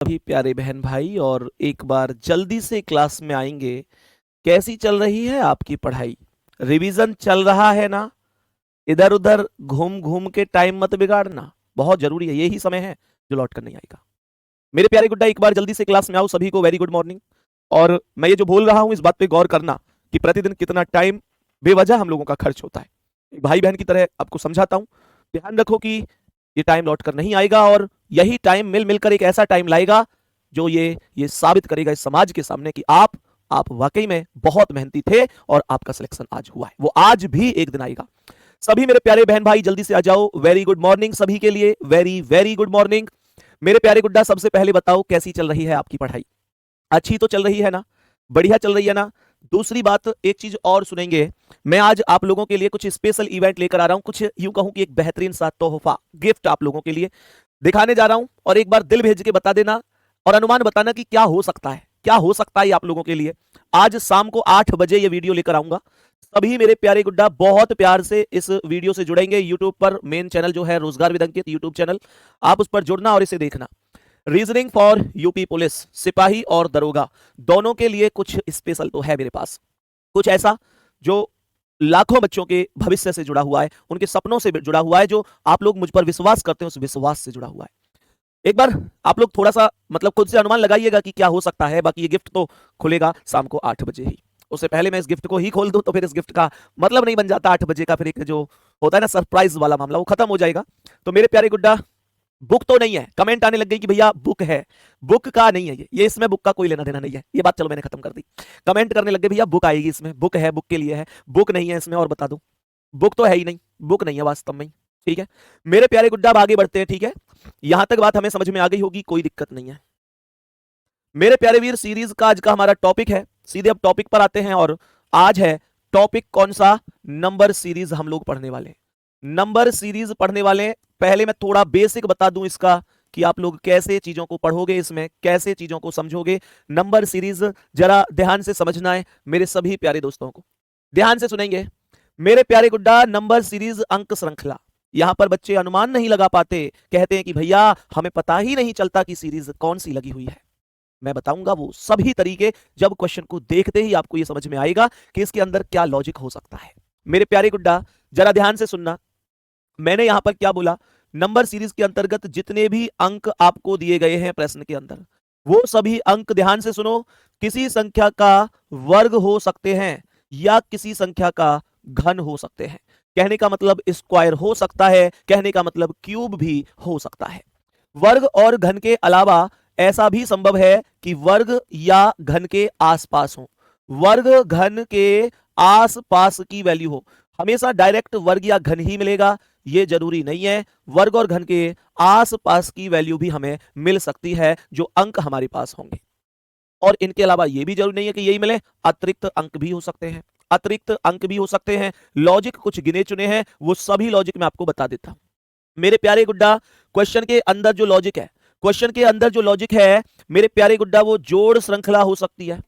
सभी प्यारे बहन भाई और एक बार जल्दी से क्लास में आएंगे। कैसी चल रही है आपकी पढ़ाई? रिवीजन चल रहा है ना? इधर उधर घूम घूम के टाइम मत बिगाड़ना, बहुत जरूरी है। यही समय है जो लौट कर नहीं आएगा। मेरे प्यारे गुड्डा, एक बार जल्दी से क्लास में आओ। सभी को वेरी गुड मॉर्निंग। और मैं ये जो बोल रहा हूं इस बात पे गौर करना कि प्रतिदिन कितना टाइम बेवजह हम लोगों का खर्च होता है। एक भाई बहन की तरह आपको समझाता हूं। ध्यान रखो कि ये टाइम लौट कर नहीं आएगा और यही टाइम मिल मिलकर एक ऐसा टाइम लाएगा जो ये साबित करेगा इस समाज के सामने कि आप वाकई में बहुत मेहनती थे और आपका सिलेक्शन आज हुआ है। वो आज भी एक दिन आएगा। सभी मेरे प्यारे बहन भाई जल्दी से आ जाओ। वेरी गुड मॉर्निंग सभी के लिए, वेरी वेरी गुड मॉर्निंग। मेरे प्यारे गुड्डा, सबसे पहले बताओ कैसी चल रही है आपकी पढ़ाई? अच्छी तो चल रही है ना? बढ़िया चल रही है ना? दूसरी बात, एक चीज और सुनेंगे। मैं आज आप लोगों के लिए कुछ स्पेशल इवेंट लेकर आ रहा हूं। कुछ यूं कहूं कि एक बेहतरीन सा तोहफा गिफ्ट आप लोगों के लिए दिखाने जा रहा हूं। और एक बार दिल भेज के बता देना और अनुमान बताना कि क्या हो सकता है, क्या हो सकता है आप लोगों के लिए। आज शाम को 8 बजे ये वीडियो लेकर आऊंगा। सभी मेरे प्यारे गुड्डा बहुत प्यार से इस वीडियो से जुड़ेंगे। यूट्यूब पर मेन चैनल जो है रोजगार विद अंकित यूट्यूब चैनल, आप उस पर जुड़ना और इसे देखना। रीजनिंग फॉर यूपी पुलिस, सिपाही और दरोगा दोनों के लिए कुछ स्पेशल तो है मेरे पास। कुछ ऐसा जो लाखों बच्चों के भविष्य से जुड़ा हुआ है, उनके सपनों से जुड़ा हुआ है, जो आप लोग मुझ पर विश्वास करते हैं उस विश्वास से जुड़ा हुआ है। एक बार आप लोग थोड़ा सा मतलब खुद से अनुमान लगाइएगा कि क्या हो सकता है। बाकी ये गिफ्ट तो खुलेगा शाम को 8 बजे ही। उससे पहले मैं इस गिफ्ट को ही खोल दूं तो फिर इस गिफ्ट का मतलब नहीं बन जाता 8 बजे का। फिर एक जो होता है ना सरप्राइज वाला मामला, वो खत्म हो जाएगा। तो मेरे प्यारे गुड्डा, बुक तो नहीं है। कमेंट आने लग गई कि भैया बुक है। बुक का नहीं है ये इसमें बुक का कोई लेना देना नहीं है। ये बात चलो मैंने खत्म कर दी। कमेंट करने लग गए भैया बुक आएगी इसमें, बुक है, बुक के लिए है, बुक नहीं है इसमें। और बता दूं, बुक तो है ही नहीं, बुक नहीं है वास्तव में। ठीक है मेरे प्यारे गुड्डा, अब आगे बढ़ते हैं। ठीक है, यहां तक बात हमें समझ में आ गई होगी, कोई दिक्कत नहीं है। मेरे प्यारे वीर, सीरीज का आज का हमारा टॉपिक है। सीधे अब टॉपिक पर आते हैं और आज है टॉपिक कौन सा? नंबर सीरीज हम लोग पढ़ने वाले, नंबर सीरीज पढ़ने वाले। पहले मैं थोड़ा बेसिक बता दूं इसका कि आप लोग कैसे चीजों को पढ़ोगे, इसमें कैसे चीजों को समझोगे। नंबर सीरीज जरा ध्यान से समझना है मेरे सभी प्यारे दोस्तों को, ध्यान से सुनेंगे मेरे प्यारे गुड्डा। नंबर सीरीज अंक श्रृंखला, यहां पर बच्चे अनुमान नहीं लगा पाते, कहते हैं कि भैया हमें पता ही नहीं चलता कि सीरीज कौन सी लगी हुई है। मैं बताऊंगा वो सभी तरीके, जब क्वेश्चन को देखते ही आपको ये समझ में आएगा कि इसके अंदर क्या लॉजिक हो सकता है। मेरे प्यारे गुड्डा जरा ध्यान से सुनना, मैंने यहां पर क्या बोला। नंबर सीरीज के अंतर्गत जितने भी अंक आपको दिए गए हैं प्रश्न के अंदर, वो सभी अंक ध्यान से सुनो, किसी संख्या का वर्ग हो सकते हैं या किसी संख्या का घन हो सकते हैं। कहने का मतलब स्क्वायर हो सकता है, कहने का मतलब क्यूब भी हो सकता है। वर्ग और घन के अलावा ऐसा भी संभव है कि वर्ग या घन के आसपास हो, वर्ग घन के आसपास की वैल्यू हो। हमेशा डायरेक्ट वर्ग या घन ही मिलेगा ये जरूरी नहीं है, वर्ग और घन के आसपास की वैल्यू भी हमें मिल सकती है जो अंक हमारे पास होंगे। और इनके अलावा ये भी जरूरी नहीं है कि यही मिले, अतिरिक्त अंक भी हो सकते हैं, अतिरिक्त अंक भी हो सकते हैं। लॉजिक कुछ गिने चुने हैं, वो सभी लॉजिक मैं आपको बता देता हूं। मेरे प्यारे गुड्डा, क्वेश्चन के अंदर जो लॉजिक है, क्वेश्चन के अंदर जो लॉजिक है मेरे प्यारे गुड्डा, वो जोड़ श्रृंखला हो सकती है।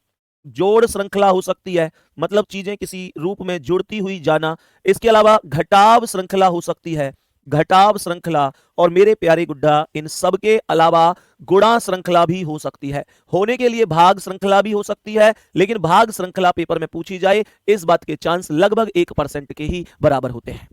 जोड़ श्रृंखला हो सकती है मतलब चीजें किसी रूप में जुड़ती हुई जाना। इसके अलावा घटाव श्रृंखला हो सकती है, घटाव श्रृंखला। और मेरे प्यारे गुड्डा, इन सब के अलावा गुणा श्रृंखला भी हो सकती है। होने के लिए भाग श्रृंखला भी हो सकती है, लेकिन भाग श्रृंखला पेपर में पूछी जाए इस बात के चांस लगभग 1% के ही बराबर होते हैं।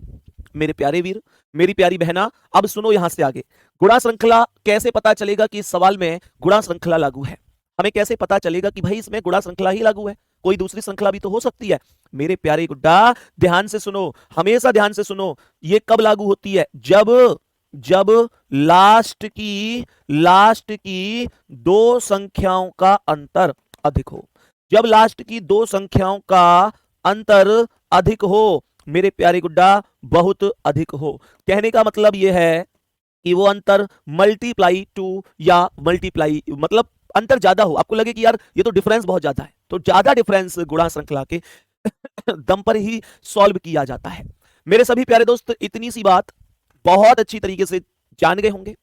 मेरे प्यारे वीर, मेरी प्यारी बहना, अब सुनो यहां से आगे। गुणा श्रृंखला कैसे पता चलेगा कि इस सवाल में गुणा श्रृंखला लागू है? हमें कैसे पता चलेगा कि भाई इसमें गुणा श्रृंखला ही लागू है, कोई दूसरी श्रृंखला भी तो हो सकती है? मेरे प्यारे गुड्डा ध्यान से सुनो, हमेशा ध्यान से सुनो। ये कब लागू होती है? जब जब लास्ट की दो संख्याओं का अंतर अधिक हो, जब लास्ट की दो संख्याओं का अंतर अधिक हो मेरे प्यारे गुड्डा, बहुत अधिक हो। कहने का मतलब यह है कि वो अंतर मल्टीप्लाई टू या मल्टीप्लाई मतलब अंतर ज्यादा हो, आपको लगे कि यार ये तो डिफरेंस बहुत ज्यादा है, तो ज्यादा डिफरेंस गुणा श्रृंखला के दम पर ही सॉल्व किया जाता है। मेरे सभी प्यारे दोस्त, इतनी सी बात बहुत अच्छी तरीके से जान गए होंगे,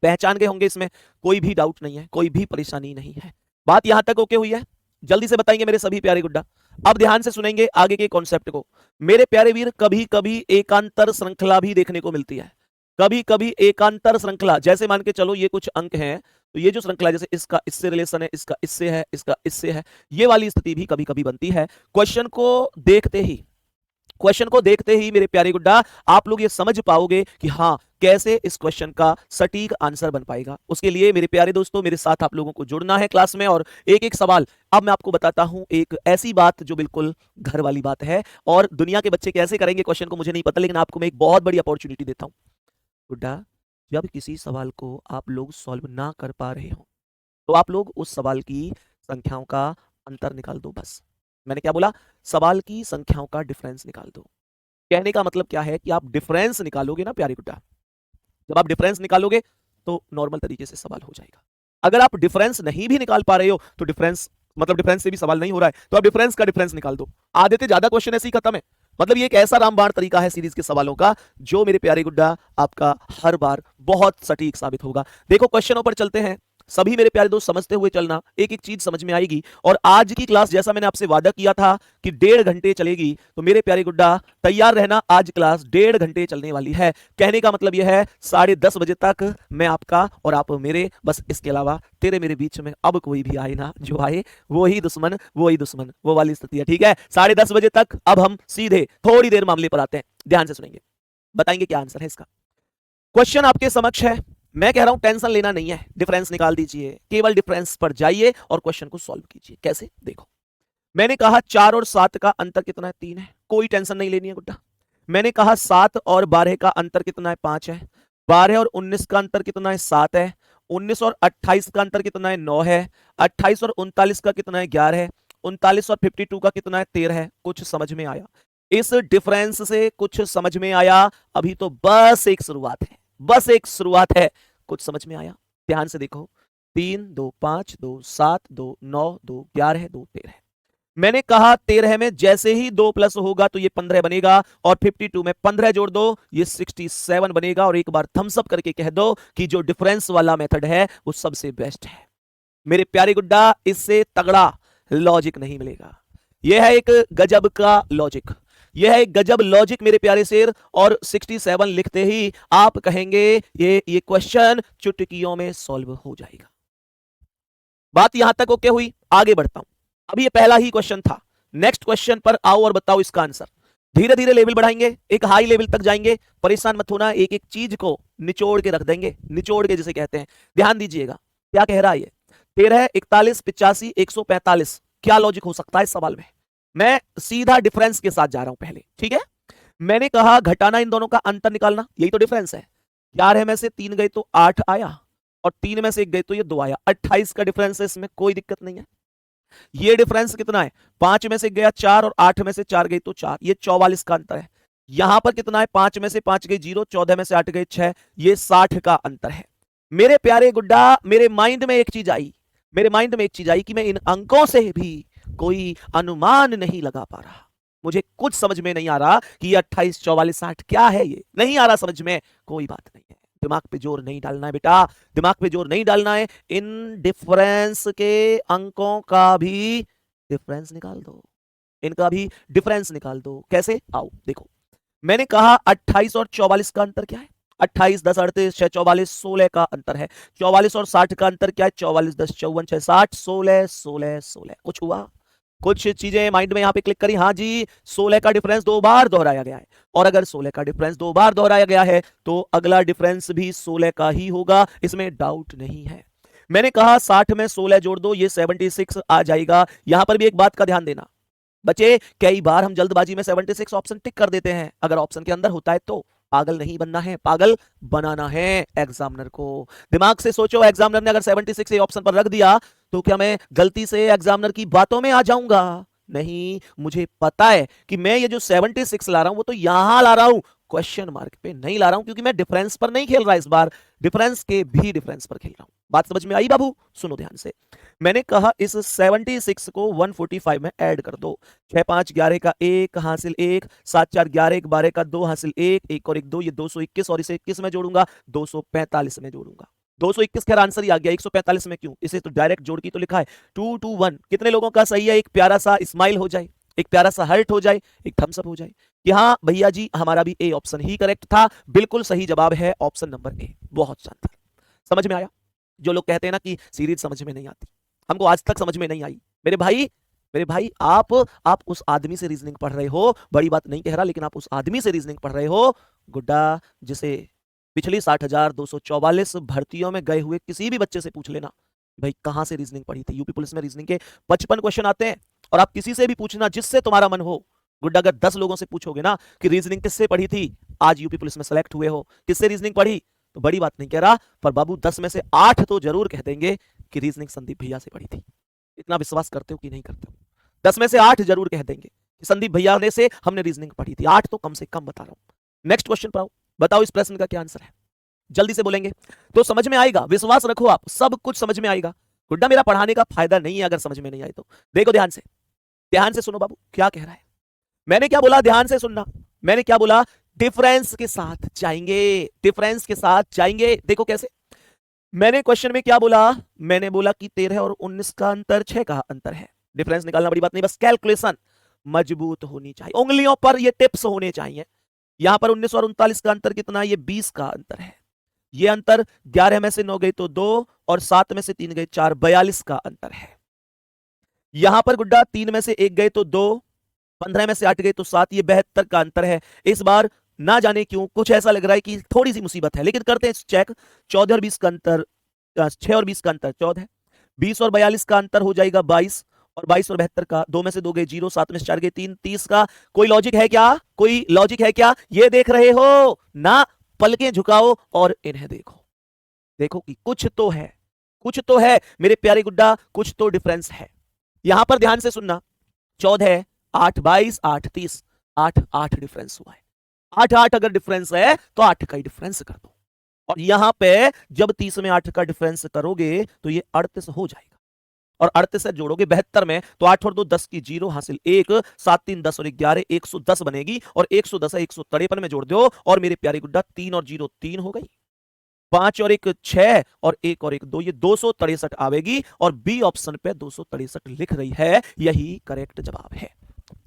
पहचान गए होंगे, इसमें कोई भी डाउट नहीं है, कोई भी परेशानी नहीं है। बात यहां तक ओके हुई है? जल्दी से बताएंगे मेरे सभी प्यारे गुड्डा। अब ध्यान से सुनेंगे आगे के कॉन्सेप्ट को। मेरे प्यारे वीर, कभी कभी एकांतर श्रृंखला भी देखने को मिलती है, कभी कभी एकांतर श्रृंखला। जैसे मान के चलो ये कुछ अंक हैं, तो ये जो श्रृंखला जैसे इसका इससे रिलेशन है, इसका इससे है, इसका इससे है, ये वाली स्थिति भी कभी कभी बनती है। क्वेश्चन को देखते ही मेरे प्यारे गुड्डा आप लोग ये समझ पाओगे कि हाँ कैसे इस क्वेश्चन का सटीक आंसर बन पाएगा। उसके लिए मेरे प्यारे दोस्तों मेरे साथ आप लोगों को जुड़ना है क्लास में, और एक एक सवाल अब मैं आपको बताता हूं, एक ऐसी बात जो बिल्कुल घर वाली बात है, और दुनिया के बच्चे कैसे करेंगे क्वेश्चन को मुझे नहीं पता, लेकिन आपको मैं एक बहुत बड़ी अपॉर्चुनिटी देता हूं। गुड्डा, जब किसी सवाल को आप लोग सॉल्व ना कर पा रहे हो तो आप लोग उस सवाल की संख्याओं का अंतर निकाल दो। बस मैंने क्या बोला, सवाल की संख्याओं का डिफरेंस निकाल दो। कहने का मतलब क्या है कि आप डिफरेंस निकालोगे ना प्यारे गुड्डा, जब आप डिफरेंस निकालोगे तो नॉर्मल तरीके से सवाल हो जाएगा। अगर आप डिफरेंस नहीं भी निकाल पा रहे हो तो डिफरेंस से भी सवाल नहीं हो रहा है तो आप डिफरेंस का डिफरेंस निकाल दो। आधे से ज्यादा क्वेश्चन ऐसे ही खत्म है। मतलब ये एक ऐसा रामबाण तरीका है सीरीज के सवालों का जो मेरे प्यारे गुड्डा आपका हर बार बहुत सटीक साबित होगा। देखो क्वेश्चनों पर चलते हैं। सभी मेरे प्यारे दोस्त समझते हुए चलना, एक एक चीज समझ में आएगी। और आज की क्लास जैसा मैंने आपसे वादा किया था कि 1.5 घंटे चलेगी, तो मेरे प्यारे गुड्डा तैयार रहना, आज क्लास 1.5 घंटे चलने वाली है। कहने का मतलब यह है 10:30 बजे तक मैं आपका और आप मेरे, बस इसके अलावा तेरे मेरे बीच में अब कोई भी आए ना, जो आए वो ही दुश्मन, वो वाली स्थिति है। ठीक है, 10:30 बजे तक अब हम सीधे थोड़ी देर मामले पर आते हैं, ध्यान से सुनेंगे, बताएंगे क्या आंसर है इसका। क्वेश्चन आपके समक्ष है, मैं कह रहा हूं टेंशन लेना नहीं है, डिफरेंस निकाल दीजिए, केवल डिफरेंस पर जाइए और क्वेश्चन को सॉल्व कीजिए। कैसे, देखो मैंने कहा 4 और 7 का अंतर कितना है, 3 है, कोई टेंशन नहीं लेनी है गुड्डा। मैंने कहा 7 और 12 का अंतर कितना है, 5 है। 12 और 19 का अंतर कितना है, 7 है। 19 और 28 का अंतर कितना है, 9 है। 28 और 39 का कितना है, 11 है। 39 और 52 का कितना है, 13 है। कुछ समझ में आया इस डिफरेंस से, कुछ समझ में आया? अभी तो बस एक शुरुआत है, बस एक शुरुआत है। कुछ समझ में आया? ध्यान से देखो, 3 2 5 2 7 2 9 2 11 2 13। मैंने कहा 13 में जैसे ही 2 प्लस होगा तो ये 15 बनेगा, और 52 में 15 जोड़ दो ये 67 बनेगा। और एक बार थम्स अप करके कह दो कि जो डिफरेंस वाला मेथड है वो सबसे बेस्ट है। मेरे प्यारे गुड्डा, इससे तगड़ा लॉजिक नहीं मिलेगा। यह है एक गजब का लॉजिक, यह है एक गजब लॉजिक मेरे प्यारे शेर। और 67 लिखते ही आप कहेंगे ये क्वेश्चन चुटकियों में सॉल्व हो जाएगा। बात यहां तक ओके हुई? आगे बढ़ता हूं। अभी ये पहला ही क्वेश्चन था, नेक्स्ट क्वेश्चन पर आओ और बताओ इसका आंसर। धीरे धीरे लेवल बढ़ाएंगे, एक हाई लेवल तक जाएंगे, परेशान मत होना, एक एक चीज को निचोड़ के रख देंगे, निचोड़ के जिसे कहते हैं। ध्यान दीजिएगा क्या कह रहा है ये, 13 41 85 145। क्या लॉजिक हो सकता है इस सवाल में? मैं सीधा डिफरेंस के साथ जा रहा हूं पहले, ठीक है। मैंने कहा घटाना, इन दोनों का अंतर निकालना, यही तो डिफरेंस है। 11 में से 3 गए तो 8 आया, और 3 में से 1 गए तो ये 2 आया। 28 का डिफरेंस है, इसमें कोई दिक्कत नहीं है। ये डिफरेंस कितना है, 5 में से गया 4 और 8 में से 4 गई तो 4, ये 44 का अंतर है। यहां पर कितना है, 5 में से 5 गई 0, 14 में से 8 गए 6, ये 60 का अंतर है। मेरे प्यारे गुड्डा, मेरे माइंड में एक चीज आई कि मैं इन अंकों से भी कोई अनुमान नहीं लगा पा रहा। मुझे कुछ समझ में नहीं आ रहा कि ये 28 44 60 क्या है, ये नहीं आ रहा समझ में। कोई बात नहीं है, दिमाग पे जोर नहीं डालना है बेटा, दिमाग पे जोर नहीं डालना है। इन डिफरेंस के अंकों का भी डिफरेंस निकाल दो, इनका भी डिफरेंस निकाल दो। कैसे, आओ देखो। मैंने कहा 28 और 44 का अंतर क्या है, 28 10 38 6 44 16 का अंतर है। 44 और 60 का अंतर क्या है, 44 10 54 6 60 16 16 16। कुछ हुआ, कुछ चीजें माइंड में यहां पे क्लिक करी। हाँ जी, 16 का डिफरेंस 2 बार दोहराया गया है, और अगर 16 का डिफरेंस 2 बार दोहराया गया है तो अगला डिफरेंस भी 16 का ही होगा, इसमें डाउट नहीं है। मैंने कहा 60 में 16 जोड़ दो ये 76 आ जाएगा। यहां पर भी एक बात का ध्यान देना बच्चे, कई बार हम जल्दबाजी में 76 ऑप्शन टिक कर देते हैं, अगर ऑप्शन के अंदर होता है तो। पागल नहीं बनना है, पागल बनाना है एग्जामिनर को। दिमाग से सोचो, एग्जामिनर ने अगर 76 ये ऑप्शन पर रख दिया तो क्या मैं गलती से एग्जामिनर की बातों में आ जाऊंगा? नहीं, मुझे पता है कि मैं ये जो 76 ला रहा हूं वो तो यहां ला रहा हूं, क्वेश्चन मार्क पे नहीं ला रहा हूं, क्योंकि मैं डिफरेंस पर नहीं खेल रहा इस बार, डिफरेंस के भी डिफरेंस पर खेल रहा हूं। बात समझ में आई बाबू? सुनो ध्यान से। मैंने कहा इस 76 को 145 में ऐड कर दो। 6 5 11 का 1 हासिल 1, 7 4 11 1 12 का 2 हासिल 1, 1 और 1 2, ये 221, और इसे 21 में जोड़ूंगा 245 में जोड़ूंगा। 221 खैर आंसर ही आ गया, 145 में क्यों, इसे तो डायरेक्ट जोड़ की तो लिखा है 2 2 1। कितने लोगों का सही है? एक प्यारा सा स्माइल हो जाए, एक प्यारा सा हर्ट हो जाए, एक थम्स अप हो जाए कि हाँ भैया जी हमारा भी ए ऑप्शन ही करेक्ट था, बिल्कुल सही जवाब है ऑप्शन नंबर ए। बहुत शानदार, समझ में आया? जो लोग कहते हैं ना कि सीरीज समझ में नहीं आती, हमको आज तक समझ में नहीं आई। मेरे भाई आप उस आदमी से रीजनिंग पढ़ रहे हो, बड़ी बात नहीं कह रहा, लेकिन आप उस आदमी से रीजनिंग पढ़ रहे हो गुड्डा, जिसे पिछली 60,244 भर्तियों में गए हुए किसी भी बच्चे से पूछ लेना भाई कहां से रीजनिंग पढ़ी थी। यूपी पुलिस में रीजनिंग के 55 क्वेश्चन आते हैं, और आप किसी से भी पूछना जिससे तुम्हारा मन हो गुड्डा, अगर 10 लोगों से पूछोगे ना कि रीजनिंग किससे पढ़ी थी, आज यूपी पुलिस में सेलेक्ट हुए हो, किससे रीजनिंग पढ़ी, तो बड़ी बात नहीं कह रहा, पर बाबू 10 में से 8 तो जरूर कह देंगे कि रीजनिंग संदीप भैया से पढ़ी थी। इतना विश्वास करते हो कि नहीं करते हो? 10 में से 8 जरूर कह देंगे कि संदीप भैया ने से हमने रीजनिंग पढ़ी थी। 8 तो कम से कम बता रहा हूं। नेक्स्ट क्वेश्चन पर आओ, बताओ इस प्रश्न का क्या आंसर है। जल्दी से बोलेंगे तो समझ में आएगा, विश्वास रखो, आप सब कुछ समझ में आएगा। गुड्डा मेरा पढ़ाने का फायदा नहीं है अगर समझ में नहीं आए तो। देखो ध्यान से सुनो बाबू क्या कह रहा है। मैंने क्या बोला, ध्यान से सुनना। मैंने क्या बोला, डिफरेंस के साथ जाएंगे, डिफरेंस के साथ जाएंगे। देखो कैसे, मैंने क्वेश्चन में क्या बोला, मैंने बोला कि 13 और 19 का अंतर 6 का अंतर है। डिफरेंस निकालना बड़ी बात नहीं, बस कैलकुलेशन मजबूत होनी चाहिए, उंगलियों पर ये टिप्स होने चाहिए। यहां पर 19 और 39 का अंतर कितना है, ये 20 का अंतर है। ये अंतर 11 में से 9 गई तो 2 और 7 में से 3 गई 4, 42 का अंतर है। यहां पर गुड्डा 3 में से 1 गए तो 2, 15 में से 8 गए तो 7, ये 72 का अंतर है। इस बार ना जाने क्यों कुछ ऐसा लग रहा है कि थोड़ी सी मुसीबत है, लेकिन करते हैं चेक। 14 और 20 का अंतर 6 और 20 का अंतर 14 है। 20 और 42 का अंतर हो जाएगा 22, और 22 और 72 का 2 में से 2 गए 0, 7 में से 4 गए 3, 30 का। कोई लॉजिक है क्या, कोई लॉजिक है क्या, ये देख रहे हो ना? पलकें झुकाओ और इन्हें देखो, देखो कि कुछ तो है, कुछ तो है मेरे प्यारे गुड्डा, कुछ तो डिफरेंस है। यहां पर ध्यान से सुनना, 14 8 22 8 30, 8 8 डिफरेंस हुआ है। 8 8 अगर डिफरेंस है तो 8 का ही डिफरेंस कर दो, और यहां पे जब 30 में 8 का डिफरेंस करोगे तो ये 38 हो जाएगा, और 38 से जोड़ोगे 72 में तो 8 और 2 10 की 0 हासिल 1, 7 3 10 और 11 110 बनेगी, और 110 है 153 में जोड़ दो, और मेरे प्यारे गुड्डा 3 और 0 3 हो गई, 5 और 1 6, और 1 और 1 2, ये 263 आवेगी, और बी ऑप्शन पे 263 लिख रही है, यही करेक्ट जवाब है।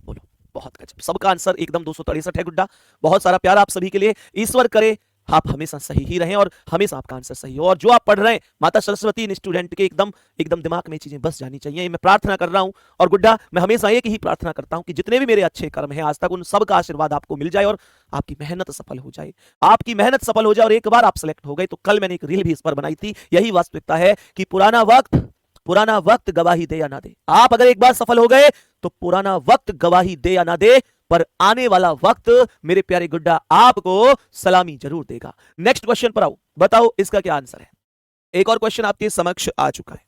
बोलो, बहुत गजब, सबका आंसर एकदम 263 है गुड्डा। बहुत सारा प्यार आप सभी के लिए, ईश्वर करे आप हमेशा सही ही रहें और हमेशा आपका आंसर सही हो, और जो आप पढ़ रहे हैं माता सरस्वती इन स्टूडेंट के एकदम एकदम दिमाग में चीजें बस जानी चाहिए, ये मैं प्रार्थना कर रहा हूं। और गुड्डा मैं हमेशा एक ही प्रार्थना करता हूं कि जितने भी मेरे अच्छे कर्म हैं आज तक, उन सब का आशीर्वाद आपको मिल जाए और आपकी मेहनत सफल हो जाए, आपकी मेहनत सफल हो जाए। और एक बार आप सेलेक्ट हो गए तो कल मैंने एक रील भी इस पर बनाई थी, यही वास्तविकता है कि पुराना वक्त गवाही दे या ना दे। आप अगर एक बार सफल हो गए तो पुराना वक्त गवाही दे या ना दे, पर आने वाला वक्त मेरे प्यारे गुड्डा आपको सलामी जरूर देगा। नेक्स्ट क्वेश्चन पर आओ, बताओ इसका क्या आंसर है। एक और क्वेश्चन आपके समक्ष आ चुका है,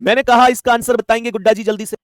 मैंने कहा इसका आंसर बताएंगे गुड्डा जी, जल्दी से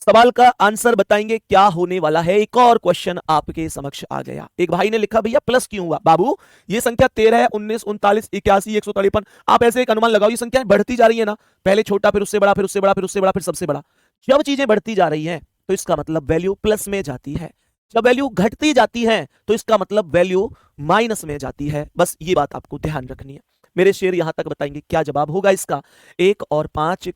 सवाल का आंसर बताएंगे क्या होने वाला है। एक और क्वेश्चन आपके समक्ष आ गया। एक भाई ने लिखा भैया प्लस क्यों हुआ बाबू, ये संख्या 13 19 39 81 153, आप ऐसे एक अनुमान लगाओ, ये संख्याएं बढ़ती जा रही है ना, पहले छोटा फिर उससे बड़ा फिर उससे बड़ा फिर उससे बड़ा फिर सबसे बड़ा। जब चीजें बढ़ती जा रही हैं तो इसका मतलब वैल्यू प्लस में जाती है, जब वैल्यू घटती जाती है तो इसका मतलब वैल्यू माइनस में जाती है। बस ये बात आपको ध्यान रखनी है। मेरे शेर यहां तक बताएंगे क्या जवाब होगा इसका। 1 और 5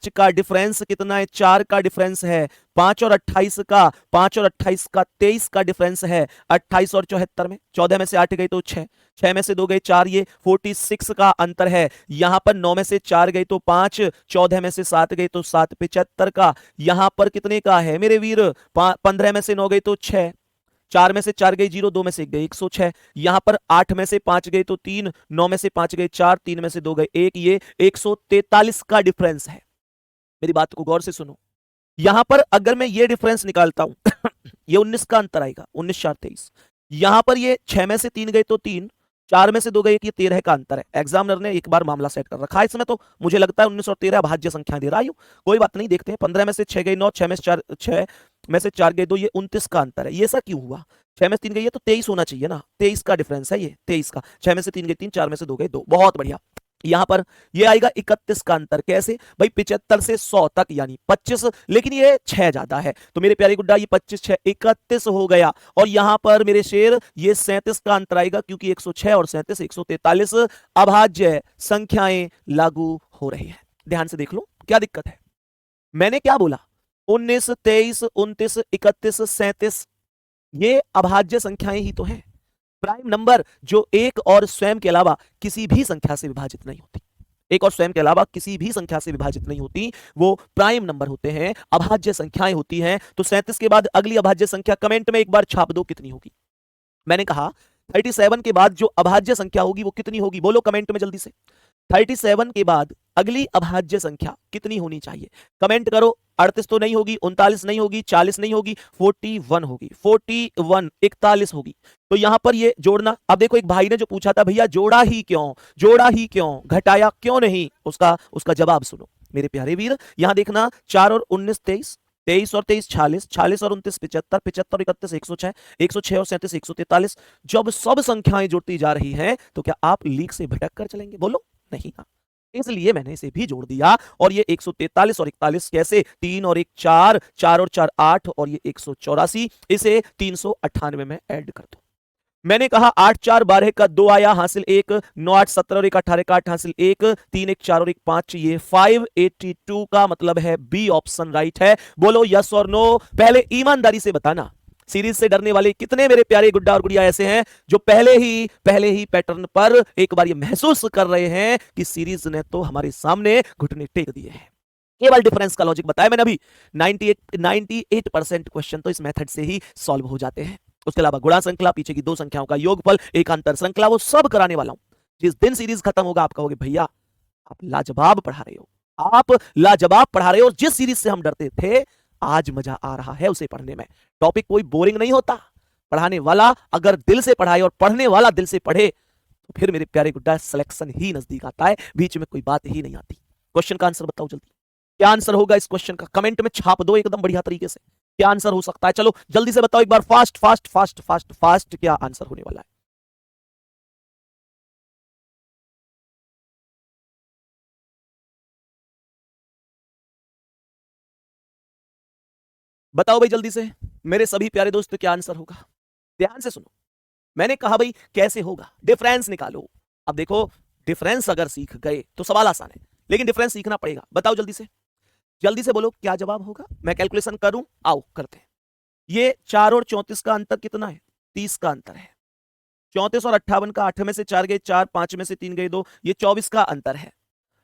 का डिफरेंस कितना है, 4 का डिफरेंस है। 5 और 28 का 23 का डिफरेंस है। 28 और 74 में 14 में से 8 गई तो 6, 6 में से 2 गए 4, ये 46 का अंतर है। यहां पर 9 में से 4 गई तो 5, 14 में से 7 गई तो 7, 75 का। यहां पर कितने का है मेरे वीर, 15 में से 9 गई तो 6, 4 में से 4 गई 0, 2 में से 1 गई 106। यहां पर 8 में से 5 गई तो 3, 9 में से 5 गई 4, 3 में से 2 गए 1, ये 143 का डिफरेंस है। मेरी बात को गौर से सुनो, यहां पर अगर मैं ये डिफरेंस निकालता हूं ये 19 का अंतर आएगा, 19 4 23। यहां पर ये 6 में से 3 गए तो 3, 4 में से 2 गए, ये 13 का अंतर है। एग्जामिनर ने एक बार मामला सेट कर रखा है इसमें, तो मुझे लगता है 19 और 13 भाज्य संख्या दे रहा है। कोई बात नहीं, देखते हैं। 15 में से 6 गई 9, 6 में से 4 गए 2, ये 29 का अंतर है। ये ऐसा क्यों हुआ, 6 में से 3 गई है तो 23 होना चाहिए ना, 23 का डिफरेंस है ये, 23 का। 6 में से 3 गई 3, 4 में से 2 गए 2, बहुत बढ़िया। यहां पर ये आएगा 31 का अंतर। कैसे भाई, 75 से 100 तक यानी 25, लेकिन ये 6 ज्यादा है, तो मेरे प्यारे गुड्डा ये 25 6 31 हो गया। और यहां पर मेरे शेर ये 37 का अंतर आएगा, क्योंकि 106 और 37 143 अभाज्य संख्याएं लागू हो रही है। ध्यान से देख लो क्या दिक्कत है। मैंने क्या बोला, 19 23 29 31 37 ये अभाज्य संख्याएं ही तो हैं। प्राइम नंबर जो एक और स्वयं के अलावा किसी भी संख्या से विभाजित नहीं होती, एक और स्वयं के अलावा किसी भी संख्या से विभाजित नहीं होती, वो प्राइम नंबर होते हैं, अभाज्य संख्याएं होती हैं। तो 37 के बाद अगली अभाज्य संख्या कमेंट में एक बार छाप दो कितनी होगी। मैंने कहा 37 के बाद जो अभाज्य संख्या होगी वो कितनी होगी, बोलो कमेंट में जल्दी से। 37 के बाद अगली अभाज्य संख्या कितनी होनी चाहिए, कमेंट करो। 38 तो नहीं होगी, 39 नहीं होगी, 40 नहीं होगी, 41 होगी, 41 41 होगी। तो यहां पर ये जोड़ना, अब देखो एक भाई ने जो पूछा था भैया जोड़ा ही क्यों, जोड़ा ही क्यों, घटाया क्यों नहीं, उसका जवाब सुनो मेरे प्यारे वीर। यहां देखना 4 और 19 23, 23 और 23 46, 46 और 29 75, 75 और 31 106, 106 और 37 143। जब सब संख्याएं जुड़ती जा रही हैं तो क्या आप लीक से भटक कर चलेंगे, बोलो नहीं। हाँ, इसलिए मैंने इसे भी जोड़ दिया। और ये 143 और 41 कैसे, 3 और 1 4, 4 और 4 8, और ये 184, इसे 398 में ऐड कर दो। मैंने कहा 8 4 12 का 2 आया, हासिल 1, 9 8 17 और 1 18 का 8, हासिल 1, 3 1 4 और 1 5, ये 582 का मतलब है बी ऑप्शन राइट है। बोलो यस और नो। पहले ईमानदारी से बताना, सीरीज से डरने वाले कितने मेरे प्यारे गुड्डा और गुड़िया ऐसे हैं जो पहले ही पैटर्न पर एक बार ये महसूस कर रहे हैं कि सीरीज ने तो हमारे सामने घुटने टेक दिए हैं। केवल डिफरेंस का लॉजिक बताया मैंने अभी। 98% क्वेश्चन तो इस मेथड से ही सॉल्व हो जाते हैं। उसके अलावा गुणा श्रृंखला, पीछे की दो संख्याओं का योगफल, एकांतर श्रृंखला, वो सब कराने वाला हूं। जिस दिन सीरीज खत्म होगा आप कहोगे भैया आप लाजवाब पढ़ा रहे हो, आप लाजवाब पढ़ा रहे हो। जिस सीरीज से हम डरते थे आज मजा आ रहा है उसे पढ़ने में। टॉपिक कोई बोरिंग नहीं होता, पढ़ाने वाला अगर दिल से पढ़ाए और पढ़ने वाला दिल से पढ़े तो फिर मेरे प्यारे गुड्डा सिलेक्शन ही नजदीक आता है, बीच में कोई बात ही नहीं आती। क्वेश्चन का आंसर बताओ जल्दी, क्या आंसर होगा इस क्वेश्चन का, कमेंट में छाप दो एकदम बढ़िया तरीके से। क्या आंसर हो सकता है, चलो जल्दी से बताओ एक बार, fast fast fast fast fast, क्या आंसर होने वाला है। बताओ भाई जल्दी से मेरे सभी प्यारे दोस्त, क्या आंसर होगा। ध्यान से सुनो, मैंने कहा भाई कैसे होगा, डिफरेंस निकालो। अब देखो डिफरेंस अगर सीख गए तो सवाल आसान है, लेकिन डिफरेंस सीखना पड़ेगा। बताओ जल्दी से बोलो क्या जवाब होगा, मैं कैलकुलेशन करूं, आओ करते हैं। ये 4 और 34 का अंतर कितना है, 30 का अंतर है। 34 और 58 का 8 में से 4 गए 4, 5 में से 3 गए 2, ये 24 का अंतर है।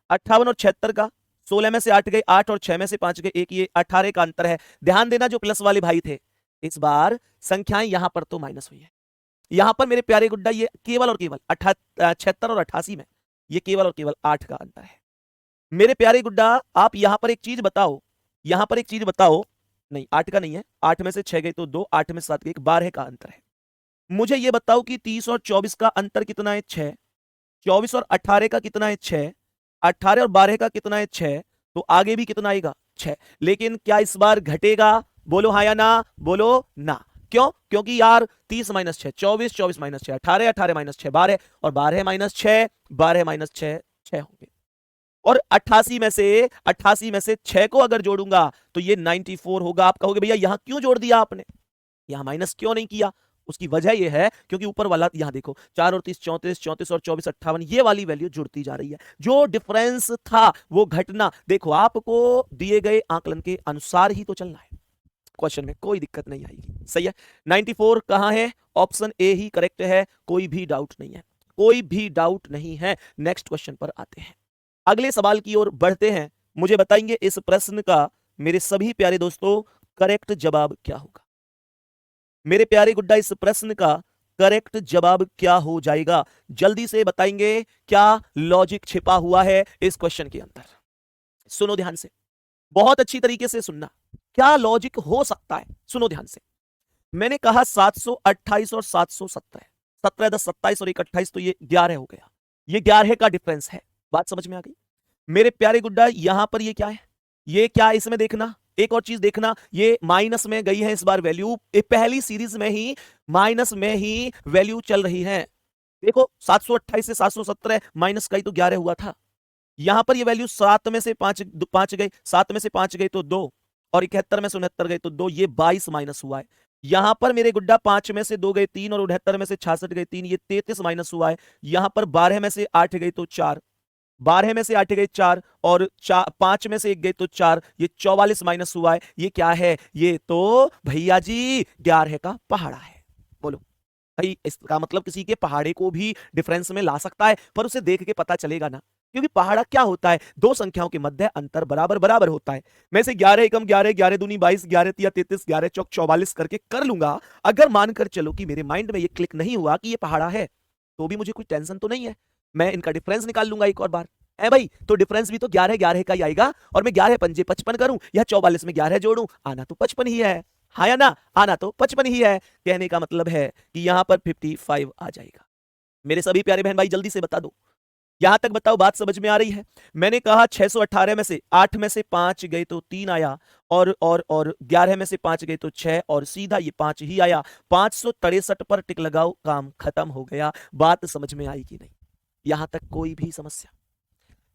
58 और 76 का 16 में से 8 गए 8, और 6 में से 5 गए 1, ये 18 का अंतर है। ध्यान देना जो प्लस वाले भाई थे, इस बार संख्याएं यहां पर तो माइनस हुई है, यहां पर मेरे प्यारे गुड्डा ये केवल और केवल 76 और 88 में ये केवल और केवल 8 का अंतर है। मेरे प्यारे गुड्डा आप यहां पर एक चीज बताओ, यहां पर एक चीज बताओ, नहीं 8 का नहीं है, 8 में से 6 गए तो 2, 8 में से 7 गए 12 का अंतर है। मुझे ये बताओ कि 30 और 24 का अंतर कितना है, 6। 24 और 18 का कितना है, 6। 18 और 12 का कितना है, 6। तो आगे भी कितना आएगा, 6। लेकिन क्या इस बार घटेगा, बोलो हाँ या ना, बोलो ना। क्यों, क्योंकि यार 30 माइनस 6 24, 24 माइनस 6 18, 18 माइनस 6 12, और 12 माइनस 6 12 माइनस 6 6 होंगे। और 88 में से 6 को अगर जोड़ूंगा तो ये 94 होगा। आप कहोगे भैया यहां क्यों जोड़ दिया आपने, यहां माइनस क्यों नहीं किया। उसकी वजह यह है क्योंकि ऊपर वाला यहां देखो 4 और 30 34, 34 और 24 58, ये वाली वैल्यू जुड़ती जा रही है। जो डिफरेंस था वो घटना, देखो आपको दिए गए आंकलन के अनुसार ही तो चलना है, क्वेश्चन में कोई दिक्कत नहीं आएगी। सही है, 94 कहां है, ऑप्शन ए ही करेक्ट है, कोई भी डाउट नहीं है, कोई भी डाउट नहीं है। नेक्स्ट क्वेश्चन पर आते हैं, अगले सवाल की ओर बढ़ते हैं। मुझे बताएंगे इस प्रश्न का मेरे सभी प्यारे दोस्तों करेक्ट जवाब क्या होगा। मेरे प्यारे गुड्डा इस प्रश्न का करेक्ट जवाब क्या हो जाएगा, जल्दी से बताएंगे क्या लॉजिक छिपा हुआ है इस क्वेश्चन के अंदर। सुनो ध्यान से, बहुत अच्छी तरीके से सुनना, क्या लॉजिक हो सकता है, सुनो ध्यान से। मैंने कहा 728 और 717, 17 10 27 और 1 28, तो ये 11 हो गया, ये 11 का डिफरेंस है। बात समझ में आ गई मेरे प्यारे गुड्डा। यहां पर ये क्या है, ये क्या है, इसमें देखना एक और चीज देखना, ये माइनस में गई है इस बार वैल्यू, पहली सीरीज में ही माइनस में ही वैल्यू चल रही है। देखो 728 से 717 माइनस का ही तो 11 हुआ था। यहां पर ये वैल्यू 7 में से 5 गए, 7 में से 5 गए तो 2, और 71 में से 69 गए तो 2, ये 22 माइनस हुआ है। यहां पर मेरे गुड्डा 5 में से 2 गए 3, और 69 में से 66 गए 3, ये 33 माइनस हुआ है। यहां पर 12 में से 8 गए तो 4, 12 में से 8 गए 4, और 5 में से 1 गए तो 4, ये 44 माइनस हुआ है। ये क्या है, ये तो भैया जी 11 का पहाड़ा है। बोलो भाई इसका मतलब किसी के पहाड़े को भी डिफरेंस में ला सकता है, पर उसे देख के पता चलेगा ना, क्योंकि पहाड़ा क्या होता है, दो संख्याओं के मध्य अंतर बराबर बराबर होता है। मैं से 11 एकम 11, 11 दूनी 22, 11 तिया 33, 11 चौक 44 करके कर लूंगा। अगर मानकर चलो कि मेरे माइंड में ये क्लिक नहीं हुआ कि ये पहाड़ा है, तो भी मुझे कोई टेंशन तो नहीं है, मैं इनका डिफरेंस निकाल लूंगा एक और बार। है भाई, तो डिफरेंस भी तो 11 11 का ही आएगा, और मैं 11 पंजे 55 करूं या 44 में 11 जोड़ूं, आना तो 55 ही है। हाँ या ना, आना तो 55 ही है। कहने का मतलब है कि यहां पर 55 आ जाएगा। मेरे सभी प्यारे बहन भाई जल्दी से बता दो, यहां तक बताओ बात समझ में आ रही है। मैंने कहा 618 में से 8 में से 5 गए तो 3 आया, और 11 में से 5 गए तो 6, और सीधा ये 5 ही आया। 563 पर टिक लगाओ, काम खत्म हो गया। बात समझ में आई कि नहीं? यहां तक कोई भी समस्या,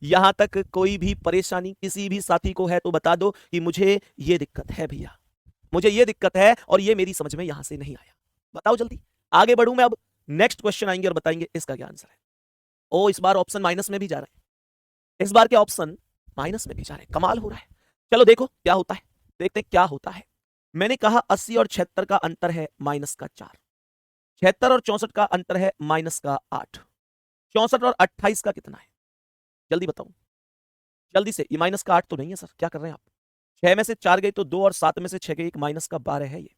यहां तक कोई भी परेशानी किसी भी साथी को है तो बता दो कि मुझे ये दिक्कत है भैया, मुझे ये दिक्कत है और ये मेरी समझ में यहां से नहीं आया। बताओ जल्दी, आगे बढ़ूं मैं अब। नेक्स्ट क्वेश्चन आएंगे और बताएंगे इसका क्या आंसर है। ओ, इस बार ऑप्शन माइनस में भी जा रहा है, इस बार के ऑप्शन माइनस में भी जा रहे हैं, कमाल हो रहा है। चलो देखो क्या होता है, देखते हैं क्या होता है। मैंने कहा 80 और 76 का अंतर है -4, 76 और 64 का अंतर है -8, 64 और 28 का कितना है? जल्दी बताओ, जल्दी से। ये -8 तो नहीं है सर, क्या कर रहे हैं आप? 6 में से 4 गई तो 2, और 7 में से 6 गई, एक -12 है ये,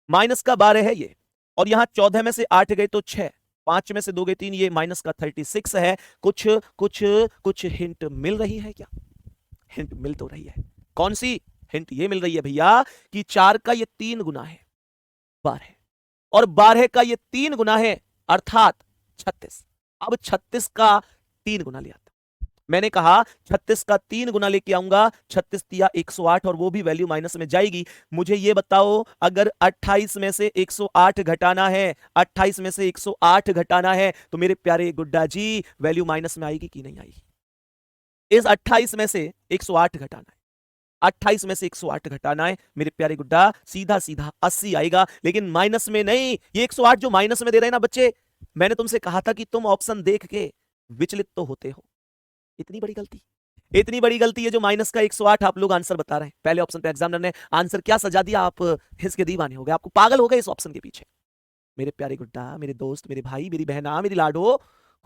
-12 है ये। और यहां 14 में से 8 गए तो 6, 5 में से 2 गए 3, ये -36 है। कुछ कुछ कुछ हिंट मिल रही है क्या? हिंट मिल तो रही है। कौन सी हिंट? ये मिल रही है भैया कि 4 का ये 3 गुना है 12, और 12 का ये 3 गुना है अर्थात 36। अब 36 का 3 गुना ले आता, मैंने कहा 36 का 3 गुना लेके आऊंगा, 36 तिया 108, और वो भी वैल्यू माइनस में जाएगी। मुझे ये बताओ, अगर 28 में से 108 घटाना है, 28 में से 108 घटाना है, तो मेरे प्यारे गुड्डा जी वैल्यू माइनस में आएगी कि नहीं आएगी? इस 28 में से 108 घटाना है, 28 में से 108 घटाना है मेरे प्यारे गुड्डा, सीधा सीधा 80 आएगा, लेकिन माइनस में नहीं। ये 108 जो माइनस में दे रहे हैं ना बच्चे, मैंने तुमसे कहा था कि तुम ऑप्शन देख के विचलित तो होते हो। इतनी बड़ी गलती, इतनी बड़ी गलती है जो माइनस का 108 आप लोग आंसर बता रहे हैं। पहले ऑप्शन पे एग्जामिनर ने आंसर क्या सजा दिया, आप हिसके दीवाने हो गए, आपको पागल हो गए इस ऑप्शन के पीछे। मेरे प्यारे गुड्डा, मेरे दोस्त, मेरे भाई, मेरी बहना, मेरी लाडो,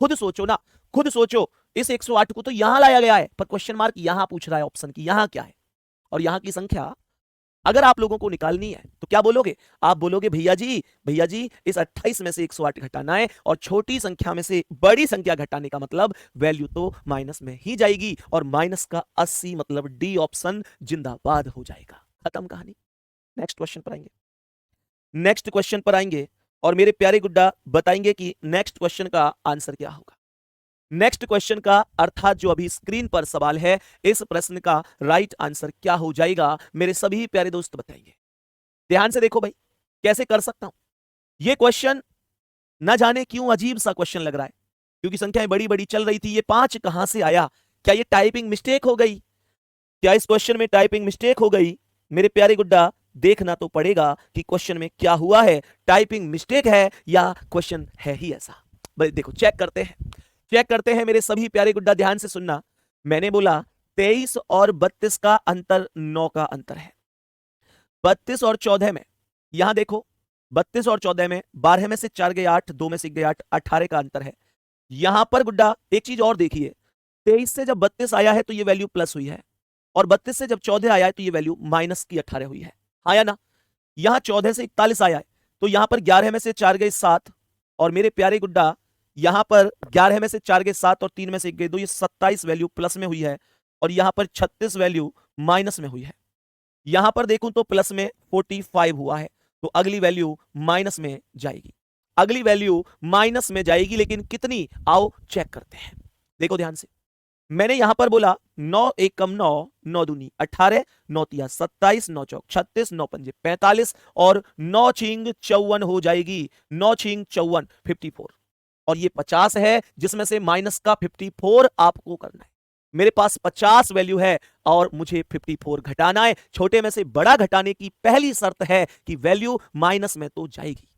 खुद सोचो ना, खुद सोचो। इस 108 को तो यहां लाया गया है, पर क्वेश्चन मार्क यहां पूछ रहा है ऑप्शन की, यहां क्या है? और यहां की संख्या अगर आप लोगों को निकालनी है तो क्या बोलोगे? आप बोलोगे भैया जी इस 28 में से 108 घटाना है, और छोटी संख्या में से बड़ी संख्या घटाने का मतलब वैल्यू तो माइनस में ही जाएगी, और माइनस का 80 मतलब डी ऑप्शन जिंदाबाद हो जाएगा। खत्म कहानी। नेक्स्ट क्वेश्चन पर आएंगे, नेक्स्ट क्वेश्चन पर आएंगे, और मेरे प्यारे गुड्डा बताएंगे कि नेक्स्ट क्वेश्चन का आंसर क्या होगा। नेक्स्ट क्वेश्चन का अर्थात जो अभी स्क्रीन पर सवाल है, इस प्रश्न का राइट आंसर क्या हो जाएगा, मेरे सभी प्यारे दोस्त बताएंगे। ध्यान से देखो भाई, कैसे कर सकता हूं ये क्वेश्चन। ना जाने क्यों अजीब सा क्वेश्चन लग रहा है, क्योंकि संख्याएं बड़ी बड़ी चल रही थी। ये 5 कहां से आया? क्या ये टाइपिंग मिस्टेक हो गई? क्या इस क्वेश्चन में टाइपिंग मिस्टेक हो गई? मेरे प्यारे गुड्डा देखना तो पड़ेगा कि क्वेश्चन में क्या हुआ है, टाइपिंग मिस्टेक है या क्वेश्चन है ही ऐसा। भाई देखो, चेक करते हैं, चेक करते हैं मेरे सभी प्यारे गुड्डा, ध्यान से सुनना। मैंने बोला 23 और 32 का अंतर 9 का अंतर है। 32 और 14 में, यहां देखो 32 और 14 में 12 में से 4 गए 8, 2 में से 1 गए 8, 18 का अंतर है। यहां पर गुड्डा एक चीज और देखिए, 23 से जब 32 आया है तो ये वैल्यू प्लस हुई है, और 32 से जब 14 आया है तो ये वैल्यू माइनस की 18 हुई है। हाँ या ना? यहां 14 से 41 आया है तो यहां पर 11 में से 4 गए 7, और मेरे प्यारे गुड्डा यहां पर 11 में से 4 गए 7 और 3 में से 1 गए 2, ये 27 वैल्यू प्लस में हुई है, और यहां पर 36 वैल्यू माइनस में हुई है। यहां पर देखूं तो प्लस में 45 हुआ है, तो अगली वैल्यू माइनस में जाएगी, अगली वैल्यू माइनस में जाएगी, लेकिन कितनी? आओ चेक करते हैं। देखो ध्यान से, मैंने यहां पर बोला 9 एकम 9, 9 दूनी 18, 9 तिया 27, 9 चौक 36, 9 पंजे 45, और 9 छिंग 54 हो जाएगी। 9 छिंग 54 54, और ये 50 है, जिसमें से माइनस का 54 आपको करना है। मेरे पास 50 वैल्यू है और मुझे 54 घटाना है। छोटे में से बड़ा घटाने की पहली शर्त है कि वैल्यू माइनस में तो जाएगी,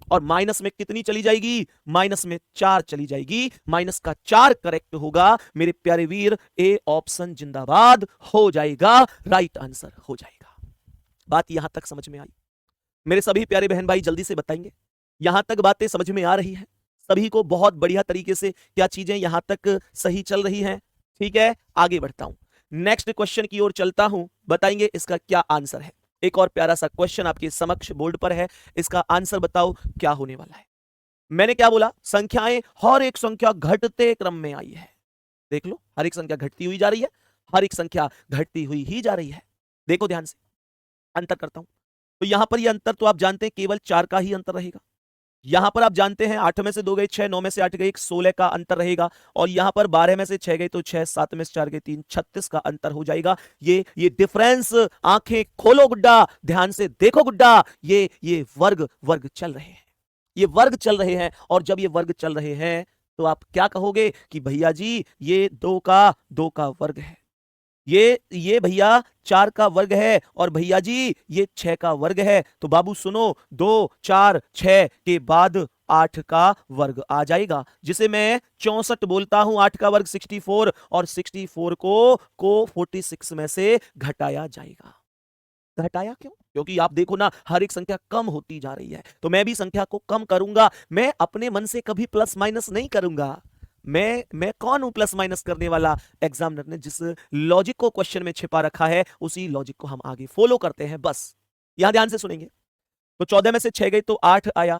और माइनस में कितनी चली जाएगी? माइनस में 4 चली जाएगी। माइनस का 4 करेक्ट होगा मेरे प्यारे वीर, ए ऑप्शन जिंदाबाद हो जाएगा, राइट आंसर हो जाएगा। बात यहां तक समझ में आई? मेरे सभी प्यारे बहन भाई जल्दी से बताएंगे, यहां तक बातें समझ में आ रही है सभी को बहुत बढ़िया तरीके से? क्या चीजें यहां तक सही चल रही हैं? ठीक है, आगे बढ़ता हूं, नेक्स्ट क्वेश्चन की ओर चलता हूं, बताएंगे इसका क्या आंसर है। एक और प्यारा सा क्वेश्चन आपके समक्ष बोर्ड पर है, इसका आंसर बताओ क्या होने वाला है। मैंने क्या बोला, संख्याएं, हर एक संख्या घटते क्रम में आई है। देख लो, हर एक संख्या घटती हुई जा रही है, हर एक संख्या घटती हुई ही जा रही है। देखो ध्यान से, अंतर करता हूं, तो यहां पर ये अंतर तो आप जानते हैं केवल 4 का ही अंतर रहेगा। यहां पर आप जानते हैं 8 में से 2 गए 6, 9 में से 8 गए 1, 16 का अंतर रहेगा। और यहां पर 12 में से 6 गए तो 6, 7 में से 4 गए 3, 36 का अंतर हो जाएगा। ये डिफरेंस, आंखें खोलो गुड्डा, ध्यान से देखो गुड्डा, ये वर्ग वर्ग चल रहे हैं, ये वर्ग चल रहे हैं। और जब ये वर्ग चल रहे हैं तो आप क्या कहोगे कि भैया जी ये 2 का वर्ग है, ये भैया 4 का वर्ग है, और भैया जी ये 6 का वर्ग है। तो बाबू सुनो, 2 4 6 के बाद 8 का वर्ग आ जाएगा, जिसे मैं 64 बोलता हूं। 8 का वर्ग 64, और 64 को 46 में से घटाया जाएगा। घटाया क्यों? क्योंकि आप देखो ना, हर एक संख्या कम होती जा रही है, तो मैं भी संख्या को कम करूंगा। मैं अपने मन से कभी प्लस माइनस नहीं करूंगा। मैं कौन हूं प्लस माइनस करने वाला? एग्जामिनर ने जिस लॉजिक को क्वेश्चन में छिपा रखा है, उसी लॉजिक को हम आगे फॉलो करते हैं, बस। यहां ध्यान से सुनेंगे, तो 14 में से 6 गई तो 8 आया,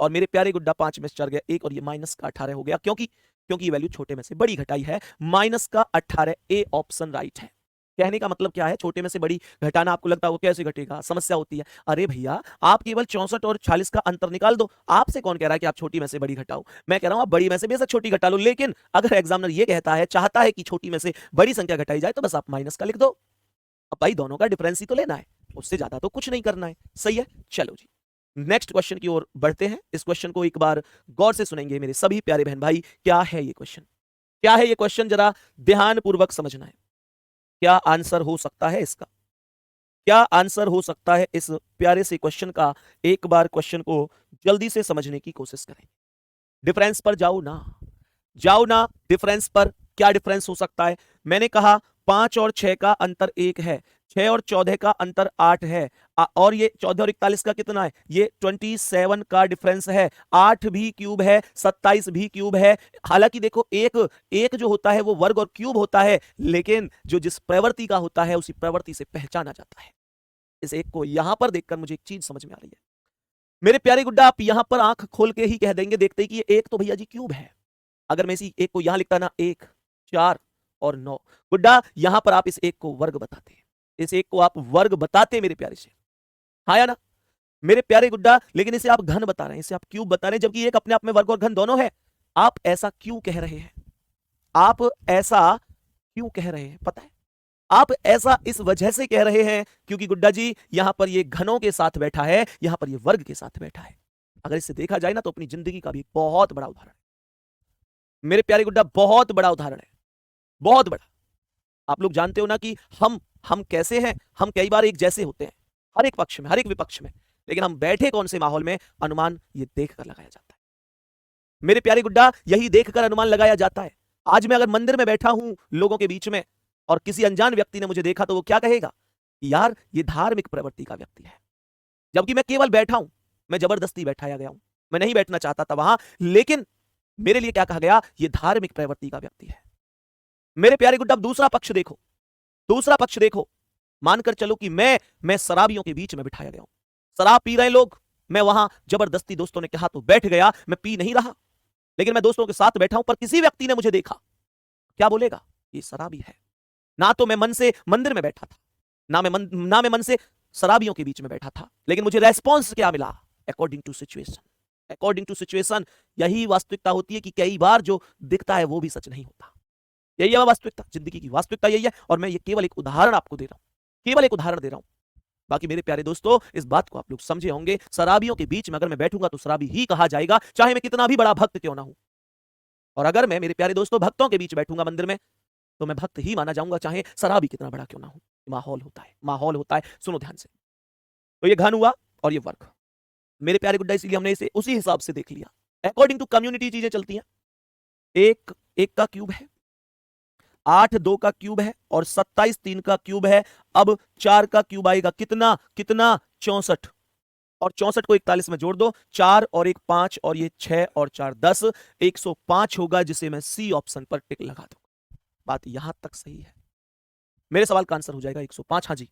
और मेरे प्यारे गुड्डा 5 में से 4 गया 1, और ये माइनस का 18 हो गया। क्योंकि ये वैल्यू छोटे में से बड़ी घटाई है, माइनस का 18। ए ऑप्शन राइट है। कहने का मतलब क्या है, छोटे में से बड़ी घटाना आपको लगता है वो कैसे घटेगा, समस्या होती है। अरे भैया, आप केवल 64 और 40 का अंतर निकाल दो। आपसे कौन कह रहा है कि आप छोटी में से बड़ी घटाओ? मैं कह रहा हूं आप बड़ी में से बेशक छोटी घटा लो, लेकिन अगर एग्जामिनर ये कहता है, चाहता है कि छोटी में से बड़ी संख्या घटाई जाए, तो बस आप माइनस का लिख दो। अब भाई दोनों का डिफरेंस ही तो लेना है, उससे ज्यादा तो कुछ नहीं करना है। सही है, चलो जी नेक्स्ट क्वेश्चन की ओर बढ़ते हैं। इस क्वेश्चन को एक बार गौर से सुनेंगे मेरे सभी प्यारे बहन भाई। क्या है ये क्वेश्चन, क्या है ये क्वेश्चन, जरा ध्यान पूर्वक समझना है। क्या आंसर हो सकता है इसका, क्या आंसर हो सकता है इस प्यारे से क्वेश्चन का? एक बार क्वेश्चन को जल्दी से समझने की कोशिश करें। डिफरेंस पर जाओ ना, जाओ ना डिफरेंस पर। क्या डिफरेंस हो सकता है? मैंने कहा 5 और 6 का अंतर 1 है, 6 और 14 का अंतर 8 है, और ये 14 और 41 का कितना है? ये 27 का डिफरेंस है। 8 भी क्यूब है, 27 भी क्यूब है। हालांकि देखो, एक एक जो होता है वो वर्ग और क्यूब होता है, लेकिन जो जिस प्रवृत्ति का होता है उसी प्रवृत्ति से पहचाना जाता है। इस एक को यहां पर देखकर मुझे एक चीज समझ में आ रही है मेरे प्यारे गुड्डा। आप यहां पर आंख खोल के ही कह देंगे देखते ही कि ये एक तो भैया जी क्यूब है। अगर मैं इसी एक को यहां लिखता ना, 1 4 और 9, गुड्डा यहां पर आप इस एक को वर्ग बताते, इस एक को आप वर्ग बताते मेरे प्यारे से, हाँ या ना मेरे प्यारे गुड्डा? लेकिन इसे आप घन बता रहे हैं, इसे आप क्यूब बता रहे हैं, जबकि एक अपने आप में वर्ग और घन दोनों है। आप ऐसा क्यों कह रहे हैं? आप ऐसा क्यों कह रहे हैं पता है? आप ऐसा इस वजह से कह रहे हैं क्योंकि गुड्डा जी यहां पर ये घनों के साथ बैठा है, यहां पर ये वर्ग के साथ बैठा है। अगर इसे देखा जाए ना, तो अपनी जिंदगी का भी बहुत बड़ा उदाहरण है मेरे प्यारे गुड्डा, बहुत बड़ा उदाहरण है, बहुत बड़ा। आप लोग जानते हो ना कि हम कैसे हैं, हम कई बार एक जैसे होते हैं हर एक पक्ष में, हर एक विपक्ष में, लेकिन हम बैठे कौन से माहौल में, अनुमान ये देखकर लगाया जाता है मेरे प्यारे गुड्डा, यही देखकर अनुमान लगाया जाता है। आज मैं अगर मंदिर में बैठा हूं लोगों के बीच में, और किसी अनजान व्यक्ति ने मुझे देखा, तो वो क्या कहेगा? यार ये धार्मिक प्रवृत्ति का व्यक्ति है, जबकि मैं केवल बैठा हूं, मैं जबरदस्ती बैठाया गया हूं, मैं नहीं बैठना चाहता था वहां, लेकिन मेरे लिए क्या कहा गया? ये धार्मिक प्रवृत्ति का व्यक्ति है मेरे प्यारे गुड्डा। अब दूसरा पक्ष देखो, दूसरा पक्ष देखो, मानकर चलो कि मैं शराबियों के बीच में बिठाया गया हूं, शराब पी रहे लोग, मैं वहां जबरदस्ती दोस्तों ने कहा तो बैठ गया, मैं पी नहीं रहा, लेकिन मैं दोस्तों के साथ बैठा हूं, पर किसी व्यक्ति ने मुझे देखा, क्या बोलेगा? ये शराबी है। ना तो मैं मन से मंदिर में बैठा था, ना मैं मन से शराबियों के बीच में बैठा था, लेकिन मुझे रेस्पॉन्स क्या मिला? According to situation, according to situation. यही वास्तविकता होती है कि कई बार जो दिखता है वो भी सच नहीं होता। यही है वास्तविकता, जिंदगी की वास्तविकता यही है, और मैं ये केवल एक उदाहरण आपको दे रहा हूं, केवल एक उदाहरण दे रहा हूं। बाकी मेरे प्यारे दोस्तों, इस बात को आप लोग समझे होंगे, शराबियों के बीच में अगर मैं बैठूंगा तो शराबी ही कहा जाएगा, चाहे मैं कितना भी बड़ा भक्त क्यों ना हूं। और अगर मैं मेरे प्यारे दोस्तों भक्तों के बीच बैठूंगा मंदिर में, तो मैं भक्त ही माना जाऊंगा, चाहे शराबी कितना बड़ा क्यों ना हो। माहौल होता है, माहौल होता है। सुनो ध्यान से, तो ये घन हुआ और ये वर्ग मेरे प्यारे गुड्डा, इसीलिए हमने इसे उसी हिसाब से देख लिया। अकॉर्डिंग टू कम्युनिटी चीजें चलती हैं। एक एक का क्यूब है, 8 2 का क्यूब है, और 27 3 का क्यूब है। अब 4 का क्यूब आएगा, कितना कितना? 64। और 64 को 41 में जोड़ दो, 4 और 1 5 और ये 6 और 4 10, 105 होगा, जिसे मैं सी ऑप्शन पर टिक लगा दूंगा। बात यहां तक सही है, मेरे सवाल का आंसर हो जाएगा 105। हाँ जी।